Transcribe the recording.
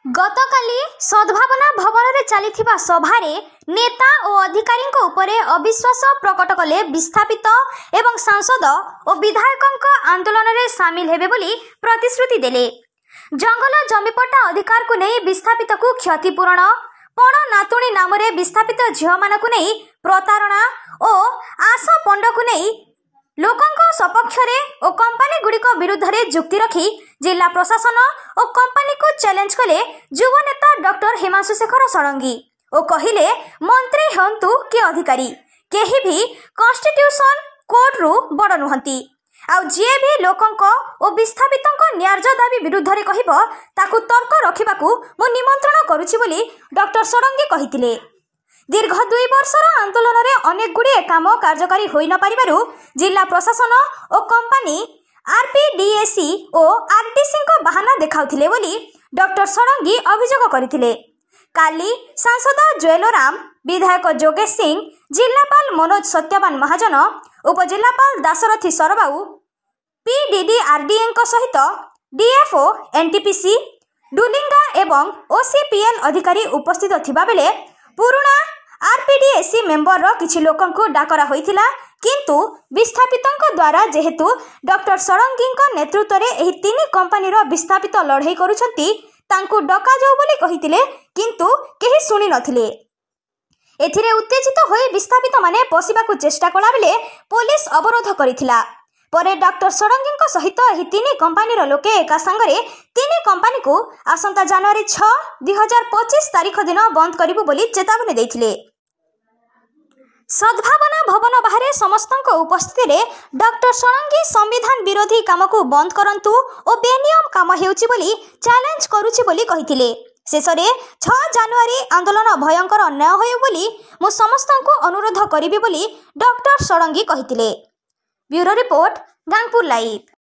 गतकाली सद्भावना भवन में चली सभारे नेता और अधिकारी उपरे अविश्वास प्रकट कले विस्थापित एवं सांसद और विधायक आंदोलन में सामिल हेबे बोली प्रतिश्रुति देले। जंगल जमीपट्टा अधिकार को नहीं विस्थापित को क्षतिपूरण पण नातुणी नाम विस्थापित झील मानक नहीं प्रतारणा और आस पंड को नहीं लोकंक सपक्ष और कंपानी गुड़िक विरुद्ध रे जुक्ति रखी जिला प्रशासन और कंपानी को चैलेंज कले युवा नेता डॉक्टर हिमांशु शेखर षडंगी और कहिले मंत्री हंतु कि अधिकारी केही भी कॉन्स्टिट्यूशन कोर्ट रु बड़ नुहंती आउ जे भी लोकंक और विस्थापितंक न्याय्य दाबी विरुद्ध रे कहिबो ताकु तर्क रखिबाकू मो निमंत्रण करूछि बोली डॉक्टर षडंगी कहिथिले। दीर्घ 2 वर्षर आंदोलन में अनेक गुड़िए काम कार्यकारी हो न पारिबारु जिला प्रशासन और कंपानी आरपीडीएसी और आरटीसी को बहाना देखाउथिले बोली डॉक्टर षडंगी अभियोग करथिले। काली सांसद ज्वेलराम, विधायक जोगेश सिंह, जिलापाल मनोज सत्यवान महाजन, उपजिलापाल दाशरथी सरबाऊ, पीडीडीआरडीए सहित डीएफओ, एनटीपीसी, डुलिंगा एवं ओसीपीएल अधिकारी उपस्थित थिबा बेले पुराना आरपीडीएसी मेंबर किछि लोकंकु डाकरा होइथिला किंतु विस्थापितंक द्वारा जेहेतु डॉक्टर षडंगी नेतृत्व में एही 3 कंपानीर विस्थापित लड़ाई करुछंती तांकु डका जाऊ बोली कहिथिले किंतु केही सुनि नथिले। एथिरे उत्तेजित होई विस्थापित माने पसिबाकु चेष्टा कला बेले पुलिस अवरोध करिथिला। परे डॉक्टर षडंगी सहित एही 3 कंपानीर लोके एका संगरे 3 कंपानी को आसंता जनवरी 6, 2025 तारीख दिन बंद करिबु बोली चेतावनी दैथिले। सद्भावना भवन बाहर समस्तक उपस्थिति रे डॉक्टर षडंगी संविधान विरोधी काम को बंद करंतु और बेनियम काम हेउची बोली चैलेंज करूची बोली कहिथिले। शेषरे 6 जनवरी आंदोलन भयंकर न होय बोली मु समस्तक अनुरोध करिबि बोली डॉक्टर षडंगी कहिथिले। Bureau report, Gangpur live.